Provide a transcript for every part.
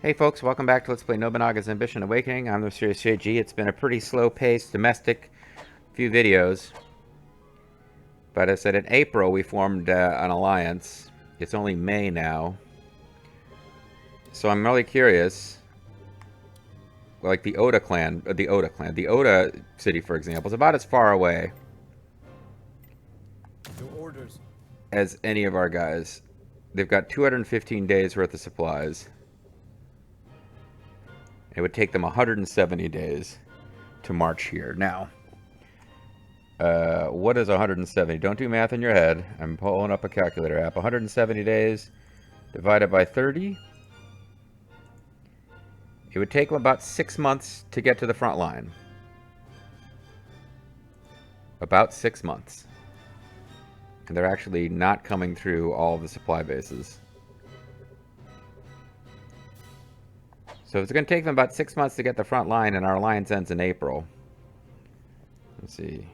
Hey folks, welcome back to Let's Play Nobunaga's Ambition Awakening. I'm the Serious JG. It's been a pretty slow-paced domestic few videos. But as I said, in April we formed an alliance. It's only May now. So I'm really curious. Like the the Oda city, for example, is about as far away Your orders. as any of our guys. They've got 215 days worth of supplies. It would take them 170 days to march here. Now, what is 170? Don't do math in your head. I'm pulling up a calculator app. 170 days divided by 30. It would take them about 6 months to get to the front line. About 6 months. And they're actually not coming through all of the supply bases. So it's going to take them about 6 months to get the front line, and our alliance ends in April. Let's see.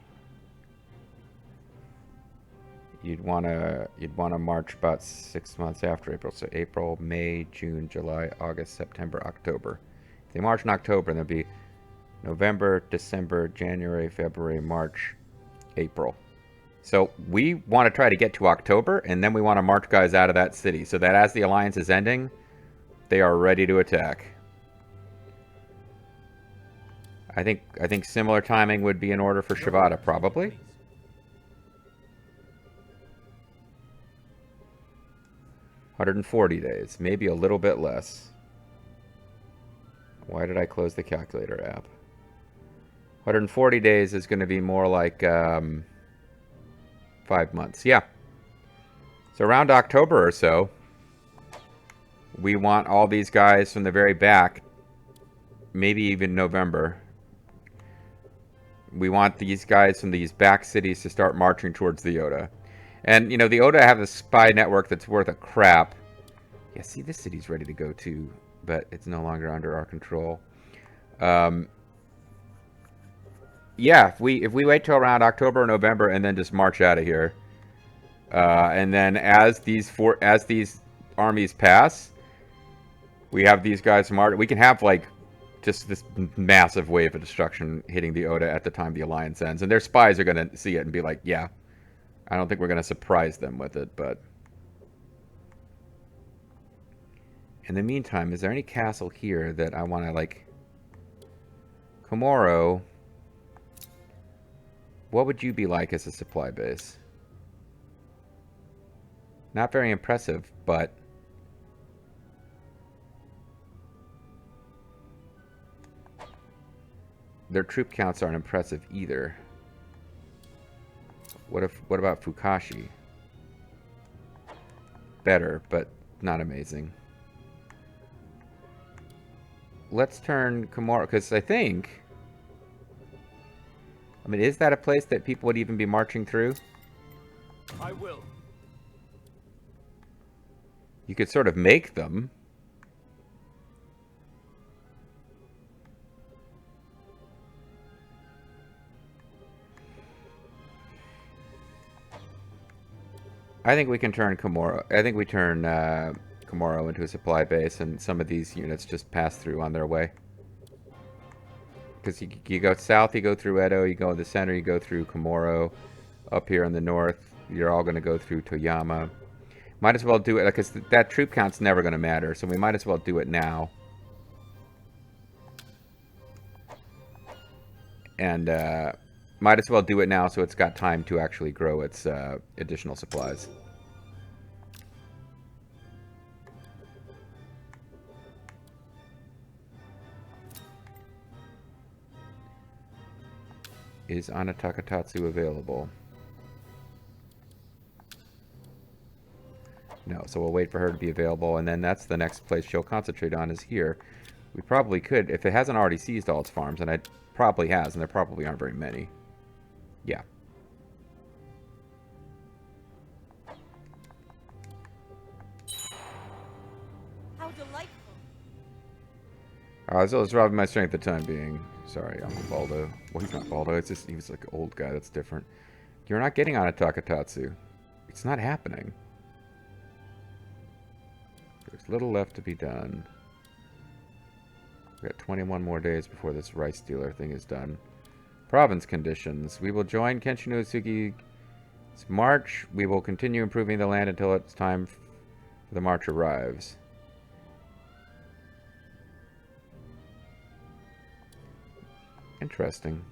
You'd want to march about 6 months after April. So April, May, June, July, August, September, October. If they march in October, then it'll be November, December, January, February, March, April. So we want to try to get to October, and then we want to march guys out of that city so that as the alliance is ending, they are ready to attack. I think similar timing would be in order for Shibata, probably. 140 days, maybe a little bit less. Why did I close the calculator app? 140 days is going to be more like 5 months. Yeah. So around October or so, we want all these guys from the very back, maybe even November. We want these guys from these back cities to start marching towards the Oda. And, you know, the Oda have a spy network that's worth a crap. Yeah, see, this city's ready to go too, but it's no longer under our control. Yeah, if we wait till around October or November and then just march out of here, and then as these armies pass, we have these guys march. We can have like just this massive wave of destruction hitting the Oda at the time the alliance ends, and their spies are gonna see it and be like, yeah. I don't think we're gonna surprise them with it, but in the meantime, is there any castle here that I want to like? Komoro. What would you be like as a supply base? Not very impressive, but their troop counts aren't impressive either. What about Fukashi? Better, but not amazing. Let's turn Komoro, because I mean, is that a place that people would even be marching through? I will. You could sort of make them. I think we can turn Komoro. I think we turn Komoro into a supply base, and some of these units just pass through on their way. Because you go south, you go through Edo, you go in the center, you go through Komoro. Up here in the north, you're all going to go through Toyama. Might as well do it, because that troop count's never going to matter, so we might as well do it now. And might as well do it now so it's got time to actually grow its additional supplies. Is Anatakatatsu available? No, so we'll wait for her to be available, and then that's the next place she'll concentrate on is here. We probably could, if it hasn't already seized all its farms, and it probably has, and there probably aren't very many. Yeah. How delightful. So it's robbing my strength at the time being. Sorry, Uncle Baldo. Well, he's not Baldo. It's just he was like an old guy. That's different. You're not getting on a Takatatsu. It's not happening. There's little left to be done. We got 21 more days before this rice dealer thing is done. Province conditions. We will join Kenshin Uesugi's march. We will continue improving the land until it's time for the march arrives. Interesting.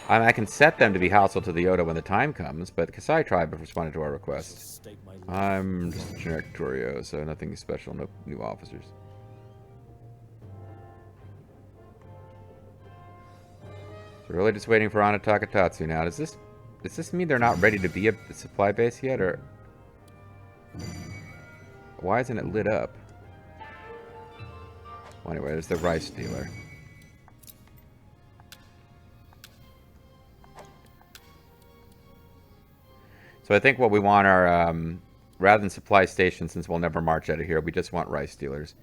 I can set them to be hostile to the Oda when the time comes, but the Kasai tribe have responded to our request. I'm just a generic Torio, so nothing special, no new officers. So we're really just waiting for Anataka Tatsu now. Does this mean they're not ready to be a supply base yet, or why isn't it lit up? Well, anyway, there's the rice dealer. So I think what we want are, rather than supply stations, since we'll never march out of here, we just want rice dealers.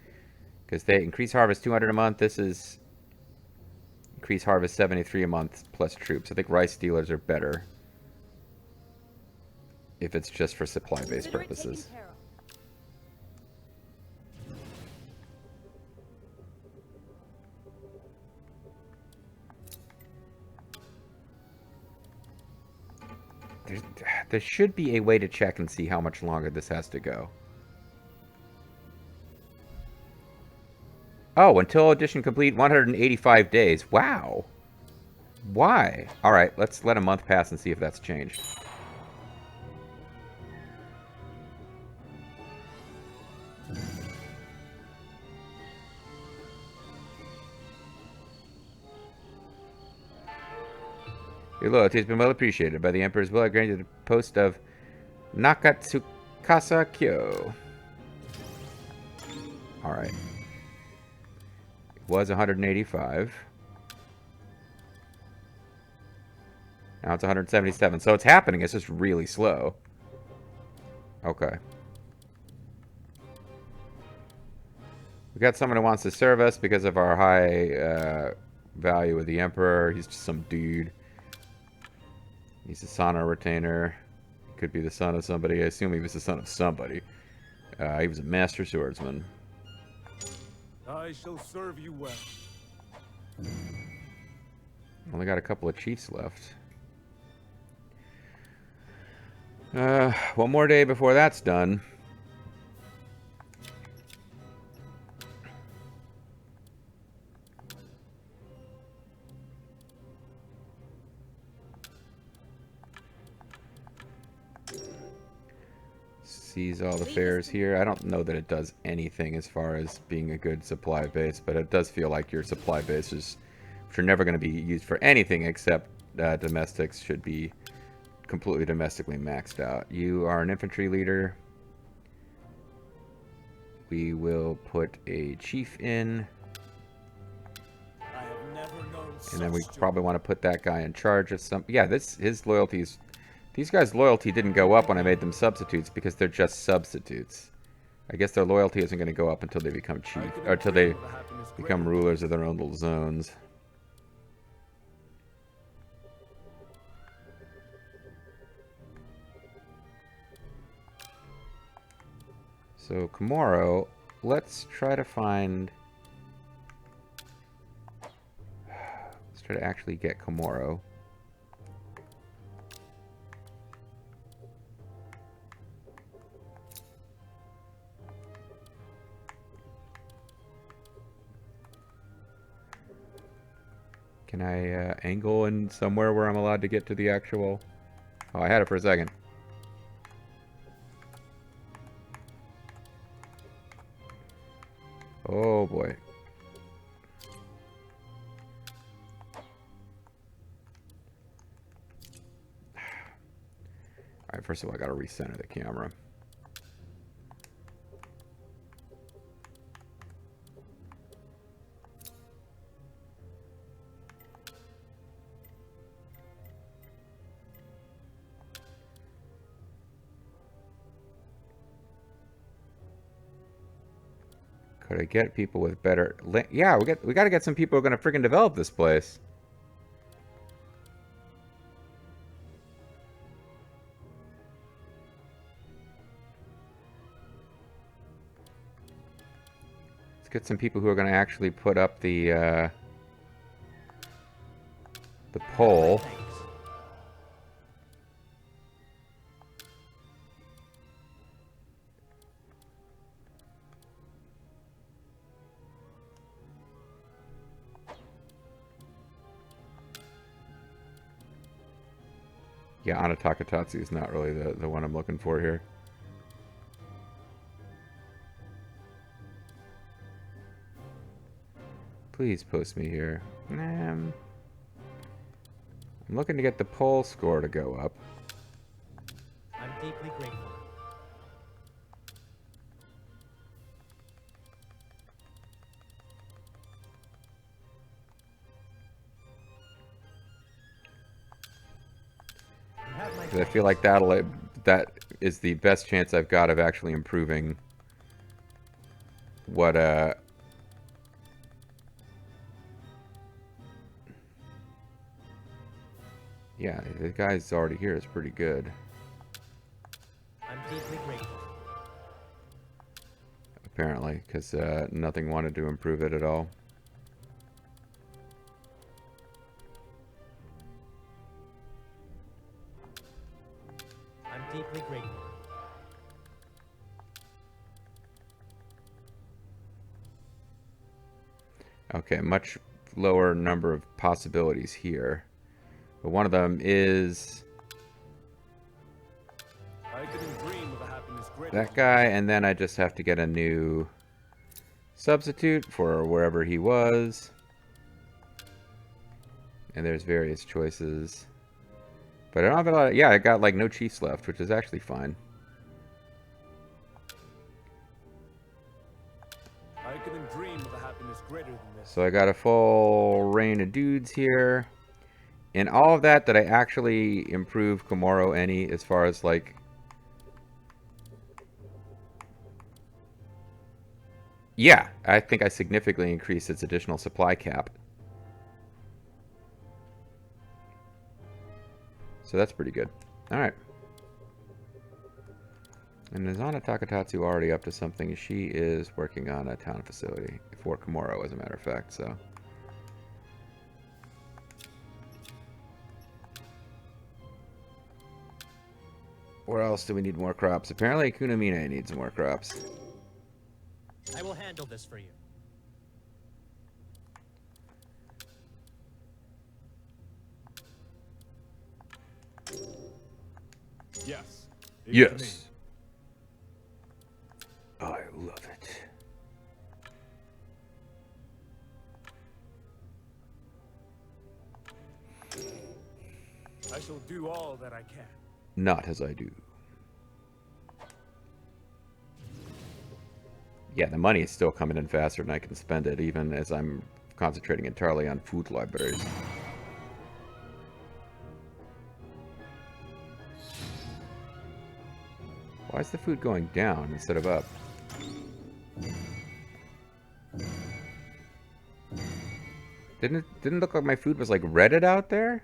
Because they increase harvest 200 a month. This is increase harvest 73 a month plus troops. I think rice dealers are better if it's just for supply-based purposes. There should be a way to check and see how much longer this has to go. Oh, until edition complete, 185 days. Wow. Why? Alright, let's let a month pass and see if that's changed. Your loyalty has been well appreciated by the Emperor's will. I grant you the post of Nakatsukasa Kyo. Alright. It was 185. Now it's 177. So it's happening. It's just really slow. Okay. We got someone who wants to serve us because of our high value with the Emperor. He's just some dude. He's a Sana retainer. Could be the son of somebody. I assume he was the son of somebody. He was a master swordsman. I shall serve you well. Only got a couple of chiefs left. One more day before that's done. Sees all the fares here. I don't know that it does anything as far as being a good supply base, but it does feel like your supply bases, which are never going to be used for anything except domestics, should be completely domestically maxed out. You are an infantry leader. We will put a chief in. I have never known And then we such probably want to put that guy in charge of some... Yeah, his loyalties... These guys' loyalty didn't go up when I made them substitutes because they're just substitutes. I guess their loyalty isn't going to go up until they become chief, or until they become rulers of their own little zones. So, Komoro, let's try to find... Let's try to actually get Komoro. Can I angle in somewhere where I'm allowed to get to the actual... Oh, I had it for a second. Oh, boy. Alright, first of all, I gotta recenter the camera. Could I get people with better... Yeah, we got to get some people who are going to freaking develop this place. It's get some people who are going to actually put up the pole. Thanks. Yeah, Anatakatsu is not really the one I'm looking for here. Please post me here. I'm looking to get the poll score to go up. I'm deeply grateful. You have my 'Cause I feel like that is the best chance I've got of actually improving what yeah, the guy's already here is pretty good. I'm deeply grateful. Apparently, because nothing wanted to improve it at all. I'm deeply grateful. Okay, much lower number of possibilities here. But one of them is I couldn't dream of a happiness greater that than guy, and then I just have to get a new substitute for wherever he was. And there's various choices. But I don't have a lot of, yeah, I got like no chiefs left, which is actually fine. I couldn't dream of a happiness greater than this. So I got a full reign of dudes here. In all of that, did I actually improve Komoro any as far as like... Yeah, I think I significantly increased its additional supply cap. So that's pretty good. Alright. And is Ana Takatatsu already up to something? She is working on a town facility for Komoro, as a matter of fact, so... Where else do we need more crops? Apparently Kunamine needs more crops. I will handle this for you. Yes. Yes. I love it. I shall do all that I can. Not as I do. Yeah, the money is still coming in faster than I can spend it, even as I'm concentrating entirely on food libraries. Why is the food going down instead of up? Didn't look like my food was like redded out there?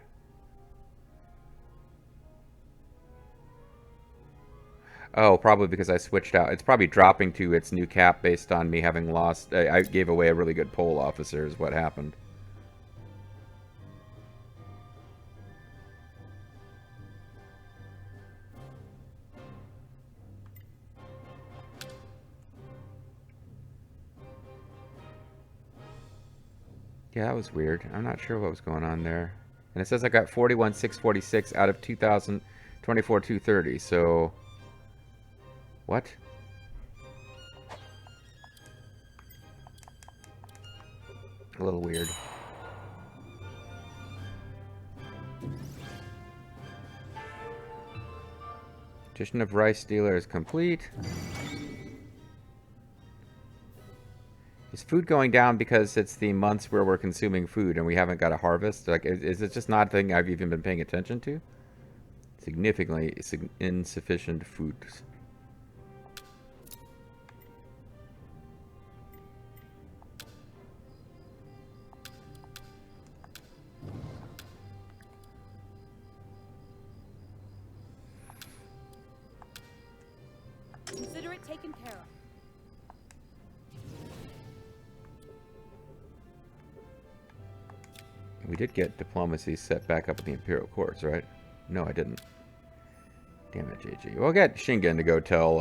Oh, probably because I switched out. It's probably dropping to its new cap based on me having lost. I gave away a really good poll officer is what happened. Yeah, that was weird. I'm not sure what was going on there. And it says I got 41,646 out of 2,024,230. So, what? A little weird. Addition of rice dealer is complete. Is food going down because it's the months where we're consuming food and we haven't got a harvest? Like, is it just not a thing I've even been paying attention to? Significantly insufficient food. Consider it taken care of. We did get diplomacy set back up at the Imperial Courts, right? No, I didn't. Damn it, JG. We'll get Shingen to go tell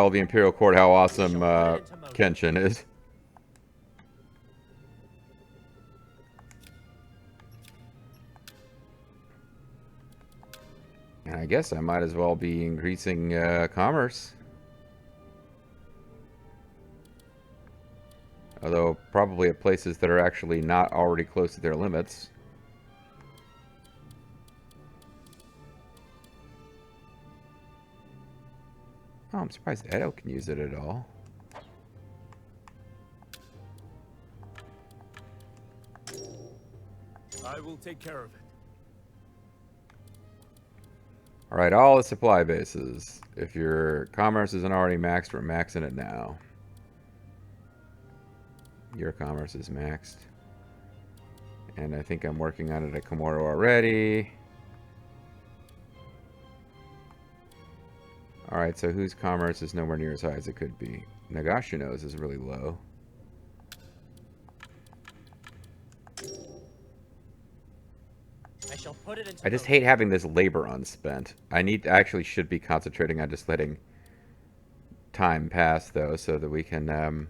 the Imperial Court how awesome Kenshin is. And I guess I might as well be increasing commerce. Although, probably at places that are actually not already close to their limits. Oh, I'm surprised Edo can use it at all. I will take care of it. Alright, all the supply bases. If your commerce isn't already maxed, we're maxing it now. Your commerce is maxed. And I think I'm working on it at Komoro already. Alright, so whose commerce is nowhere near as high as it could be? Nagashino's is really low. I shall put it into I just motion. hate having this labor unspent. I actually should be concentrating on just letting time pass, though, so that we can, Then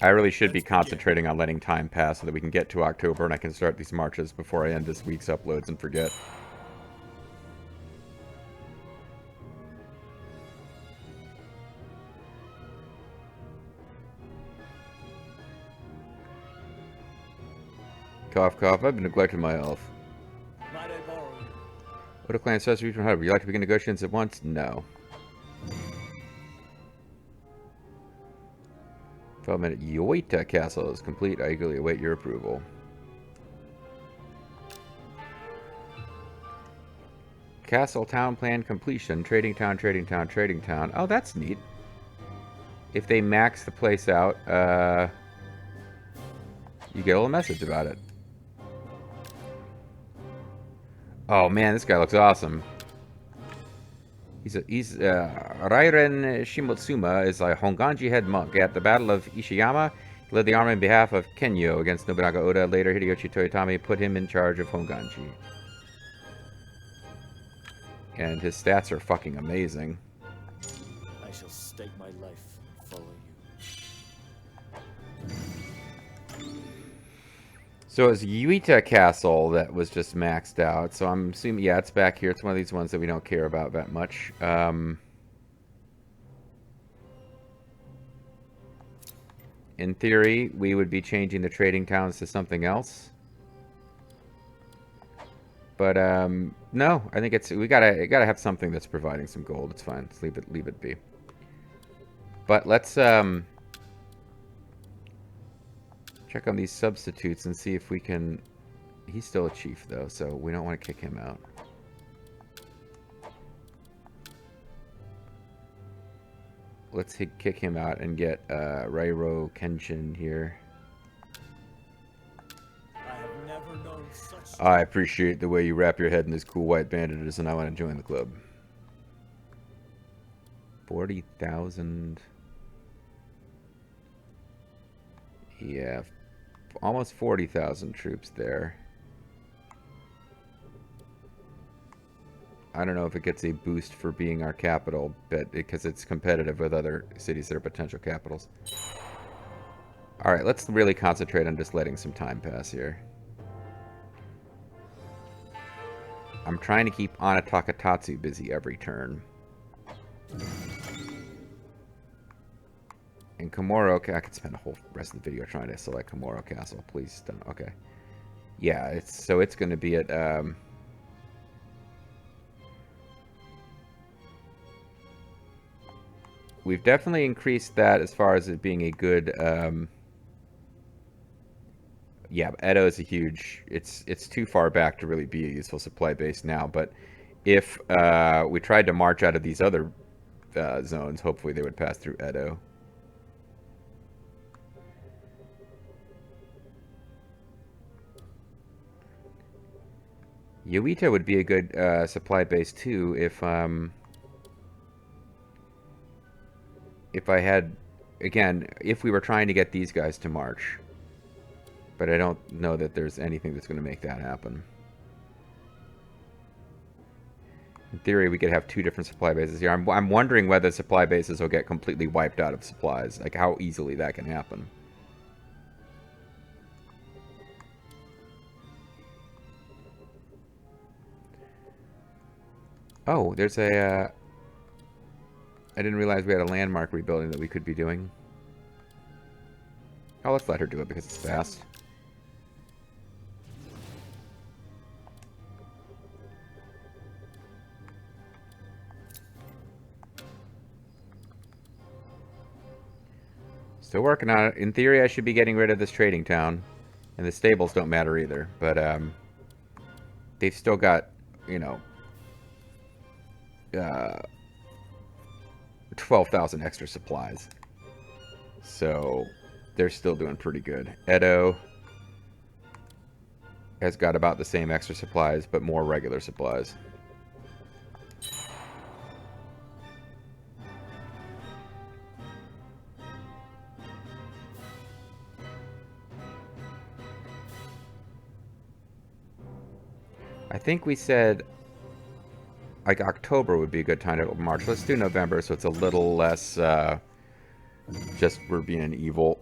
I really should be let's begin. concentrating on letting time pass so that we can get to October and I can start these marches before I end this week's uploads and forget. Cough, cough. I've been neglecting my health. Might I borrow you? What a clan says to Would you like to begin negotiations at once? No. Development at Yoita Castle is complete. I eagerly await your approval. Castle town plan completion. Trading town, trading town, trading town. Oh, that's neat. If they max the place out, you get a little message about it. Oh man, this guy looks awesome. He's Rairen Shimotsuma is a Honganji head monk. At the Battle of Ishiyama, he led the army on behalf of Kenyo against Nobunaga Oda. Later, Hideyoshi Toyotomi put him in charge of Honganji. And his stats are fucking amazing. I shall stake my life and follow you. So it's Yuita Castle that was just maxed out. So I'm assuming, yeah, it's back here. It's one of these ones that we don't care about that much. In theory, we would be changing the trading towns to something else. But no, I think we gotta have something that's providing some gold. It's fine. Let's leave it be. But let's check on these substitutes and see if we can... He's still a chief, though, so we don't want to kick him out. Let's kick him out and get Rairo Kenshin here. I have never known such. I appreciate the way you wrap your head in this cool white bandages, and I want to join the club. 40,000... Yeah, almost 40,000 troops there. I don't know if it gets a boost for being our capital, but because it's competitive with other cities that are potential capitals. Alright, let's really concentrate on just letting some time pass here. I'm trying to keep Ana Takatatsu busy every turn. And Komoro, I could spend the whole rest of the video trying to select Komoro Castle. Please don't. Okay. Yeah, it's going to be at we've definitely increased that as far as it being a good yeah, Edo is a huge... It's too far back to really be a useful supply base now, but if we tried to march out of these other zones, hopefully they would pass through Edo. Yuita would be a good supply base too if I had, again, if we were trying to get these guys to march. But I don't know that there's anything that's going to make that happen. In theory, we could have two different supply bases here. I'm wondering whether supply bases will get completely wiped out of supplies. Like, how easily that can happen. Oh, there's a... I didn't realize we had a landmark rebuilding that we could be doing. Oh, let's let her do it because it's fast. Still working on it. In theory, I should be getting rid of this trading town. And the stables don't matter either. But, they've still got, you know, 12,000 extra supplies. So, they're still doing pretty good. Edo has got about the same extra supplies, but more regular supplies. I think we said like October would be a good time to march. Let's do November so it's a little less just we're being evil.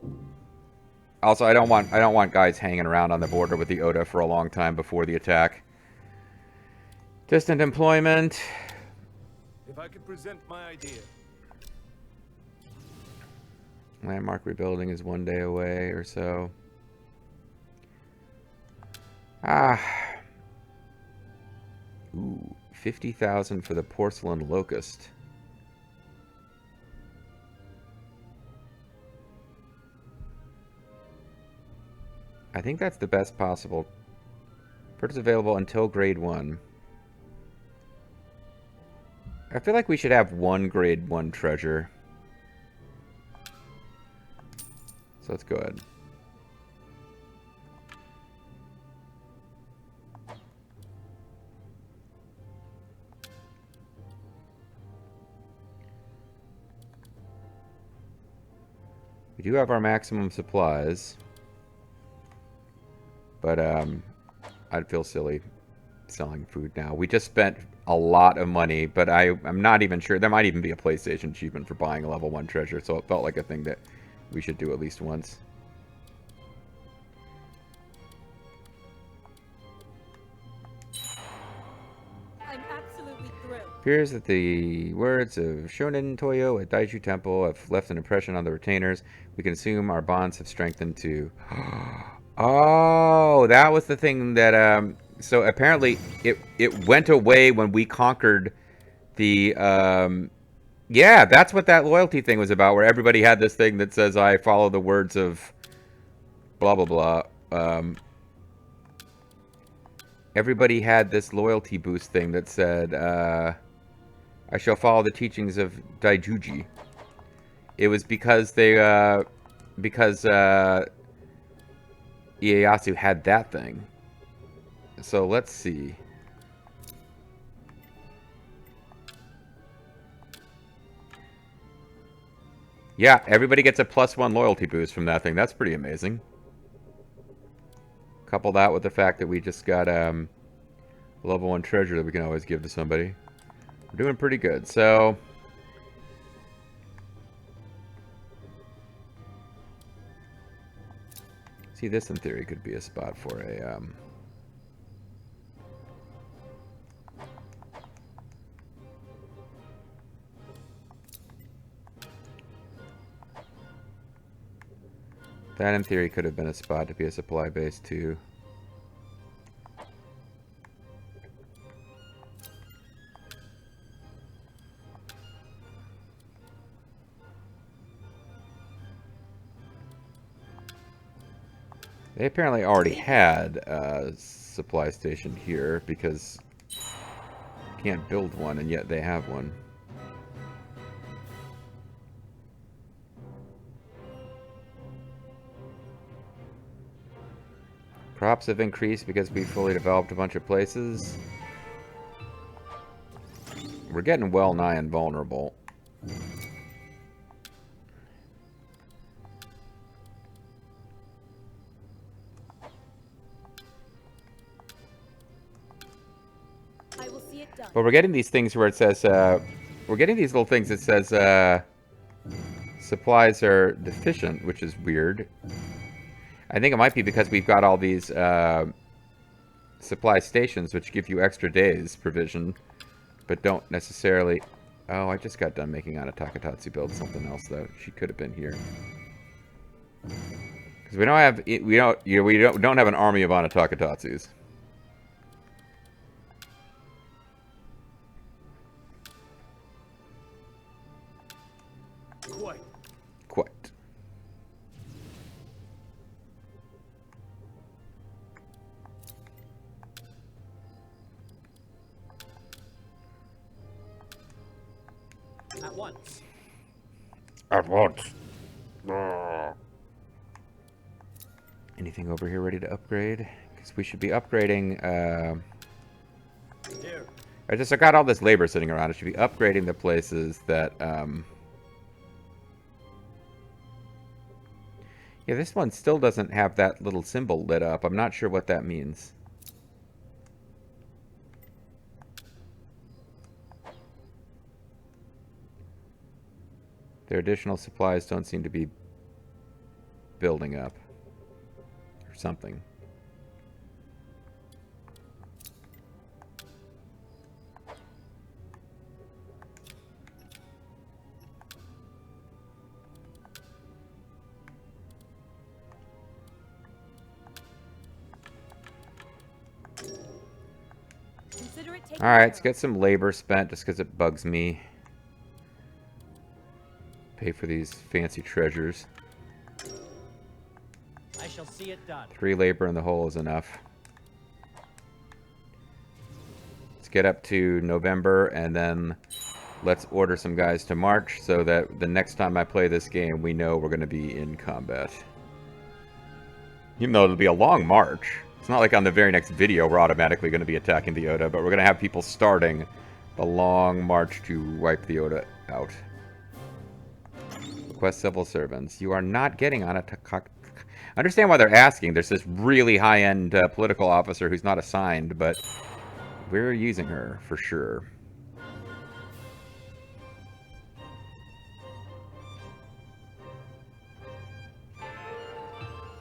Also, I don't want guys hanging around on the border with the Oda for a long time before the attack. Distant employment. If I could present my idea. Landmark rebuilding is 1 day away or so. Ooh, 50,000 for the porcelain locust. I think that's the best possible. Purchase available until grade 1. I feel like we should have one grade 1 treasure. So let's go ahead. We do have our maximum supplies. But I'd feel silly selling food now. We just spent a lot of money, but I'm not even sure. There might even be a PlayStation achievement for buying a level 1 treasure, so it felt like a thing that we should do at least once. I'm absolutely thrilled. Appears that the words of Shonen Toyo at Daiju Temple have left an impression on the retainers. We can assume our bonds have strengthened too. Oh, that was the thing that so apparently it went away when we conquered the yeah, that's what that loyalty thing was about, where everybody had this thing that says I follow the words of blah blah blah. Everybody had this loyalty boost thing that said I shall follow the teachings of Daijuji. It was because they because Ieyasu had that thing. So let's see. Yeah, everybody gets a +1 loyalty boost from that thing. That's pretty amazing. Couple that with the fact that we just got a level 1 treasure that we can always give to somebody. We're doing pretty good. So see, this in theory could be a spot for a that in theory could have been a spot to be a supply base too. They apparently already had a supply station here because you can't build one, and yet they have one. Crops have increased because we fully developed a bunch of places. We're getting well nigh invulnerable. I will see it done. But we're getting these things where it says, we're getting these little things that says, supplies are deficient, which is weird. I think it might be because we've got all these, supply stations which give you extra days provision, but don't necessarily... Oh, I just got done making Anna Takatatsu build something else, though. She could have been here. Because we don't have... We don't have an army of Anna Takatatsus. Quite. At once. At once. Anything over here ready to upgrade? Because we should be upgrading... Here. I got all this labor sitting around. I should be upgrading the places that... Yeah, this one still doesn't have that little symbol lit up. I'm not sure what that means. Their additional supplies don't seem to be building up. Or something. Consider it taken Alright, care let's get some labor spent just because it bugs me. Pay for these fancy treasures. I shall see it done. 3 labor in the hole is enough. Let's get up to November and then let's order some guys to march so that the next time I play this game we know we're going to be in combat. Even though it'll be a long march. It's not like on the very next video we're automatically going to be attacking the Oda, but we're going to have people starting the long march to wipe the Oda out. Request civil servants. You are not getting on a... I understand why they're asking. There's this really high-end political officer who's not assigned, but we're using her for sure.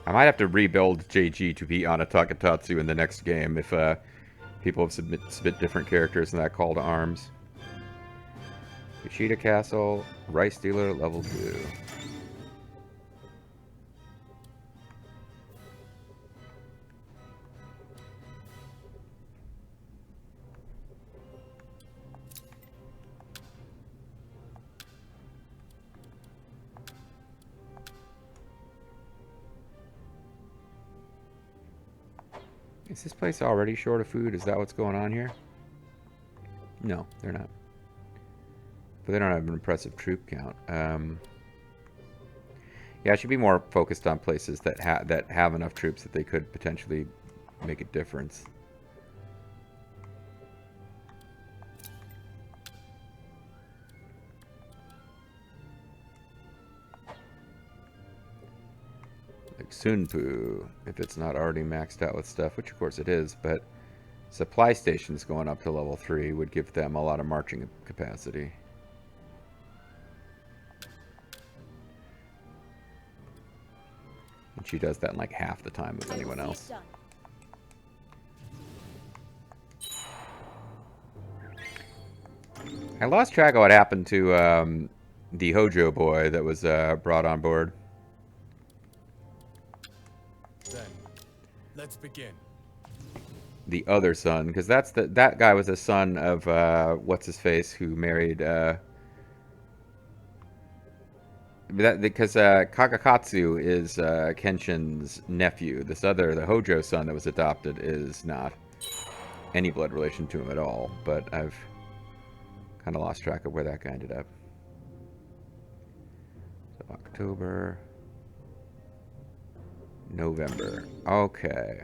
I might have to rebuild JG to be Anna Takatatsu in the next game if people have submit different characters in that call to arms. Yoshida Castle, Rice Dealer, level 2. Is this place already short of food? Is that what's going on here? No, they're not. But they don't have an impressive troop count. Yeah, I should be more focused on places that have enough troops that they could potentially make a difference. Like Sunpu, if it's not already maxed out with stuff, which of course it is, but supply stations going up to level 3 would give them a lot of marching capacity. And she does that in like half the time of anyone else. I lost track of what happened to the Hojo boy that was brought on board. Then, let's begin. The other son, because that guy was a son of what's his face who married because Kakakatsu is Kenshin's nephew. This other, the Hojo son that was adopted, is not any blood relation to him at all. But I've kind of lost track of where that guy ended up. So October, November. Okay.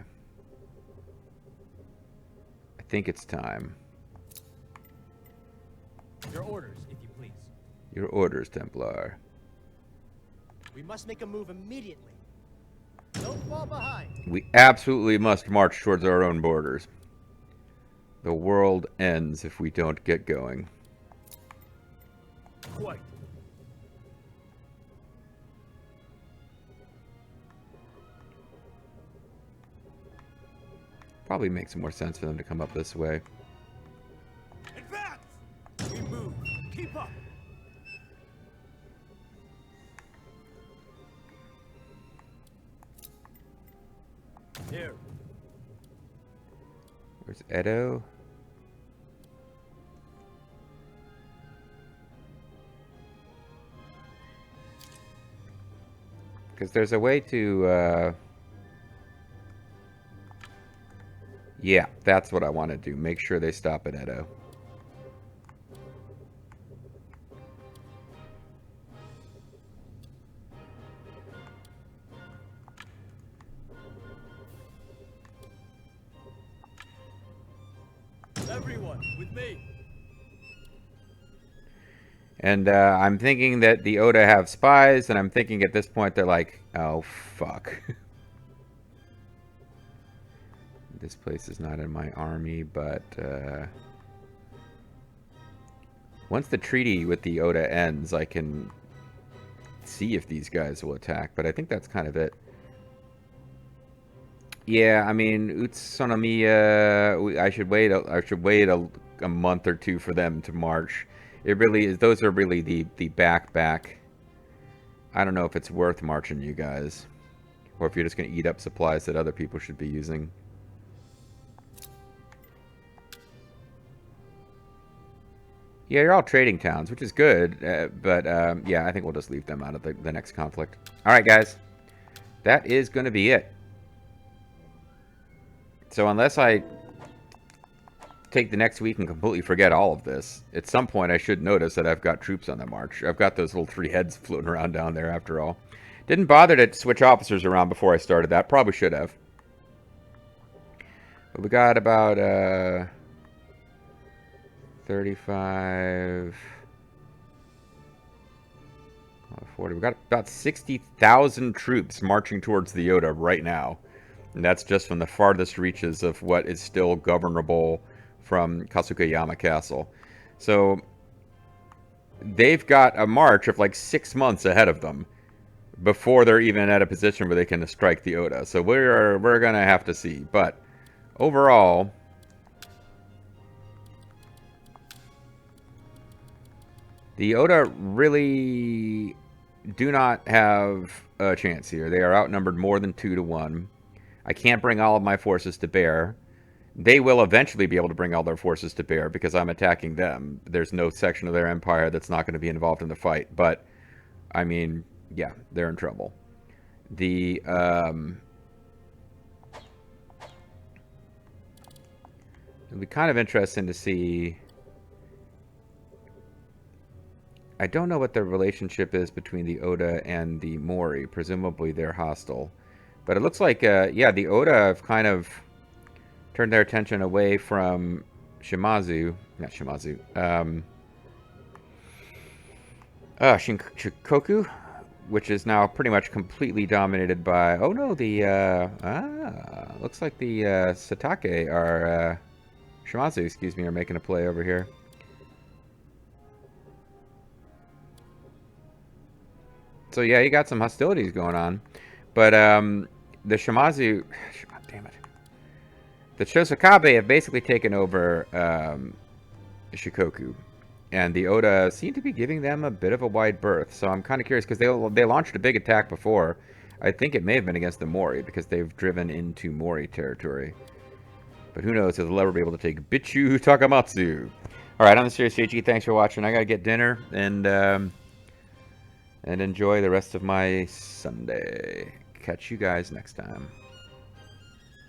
think it's time. Your orders, if you please. Your orders, Templar. We must make a move immediately. Don't fall behind. We absolutely must march towards our own borders. The world ends if we don't get going. Quite. Probably makes more sense for them to come up this way. Advance! We move. Keep up. Here. Where's Edo? Because there's a way to, yeah, that's what I want to do. Make sure they stop at Edo. Everyone, with me. And I'm thinking that the Oda have spies, and I'm thinking at this point they're like, oh, fuck. This place is not in my army, but once the treaty with the Oda ends, I can see if these guys will attack, but I think that's kind of it. Yeah, I mean, Utsunomiya, I should wait a month or two for them to march. It really is, those are really the back. I don't know if it's worth marching you guys, or if you're just going to eat up supplies that other people should be using. Yeah, you're all trading towns, which is good, but yeah, I think we'll just leave them out of the next conflict. Alright, guys. That is going to be it. So unless I take the next week and completely forget all of this, at some point I should notice that I've got troops on the march. I've got those little 3 heads floating around down there after all. Didn't bother to switch officers around before I started that. Probably should have. But we got about 35... 40. We got about 60,000 troops marching towards the Oda right now. And that's just from the farthest reaches of what is still governable from Kasukayama Castle. So they've got a march of like 6 months ahead of them before they're even at a position where they can strike the Oda. So we're gonna have to see. But overall, the Oda really do not have a chance here. They are outnumbered more than 2 to 1. I can't bring all of my forces to bear. They will eventually be able to bring all their forces to bear because I'm attacking them. There's no section of their empire that's not going to be involved in the fight. But, I mean, yeah, they're in trouble. The, it'll be kind of interesting to see. I don't know what the relationship is between the Oda and the Mori. Presumably they're hostile. But it looks like, yeah, the Oda have kind of turned their attention away from Shimazu. Not Shimazu. Shikoku, which is now pretty much completely dominated by... Oh, no, the... looks like the Satake are... Shimazu, excuse me, are making a play over here. So, yeah, you got some hostilities going on. But, the Shimazu... damn it. The Shosakabe have basically taken over Shikoku. And the Oda seem to be giving them a bit of a wide berth. So I'm kind of curious, because they launched a big attack before. I think it may have been against the Mori, because they've driven into Mori territory. But who knows if they'll ever be able to take Bichu Takamatsu. Alright, I'm the Serious JG. Thanks for watching. I gotta get dinner and enjoy the rest of my Sunday. Catch you guys next time.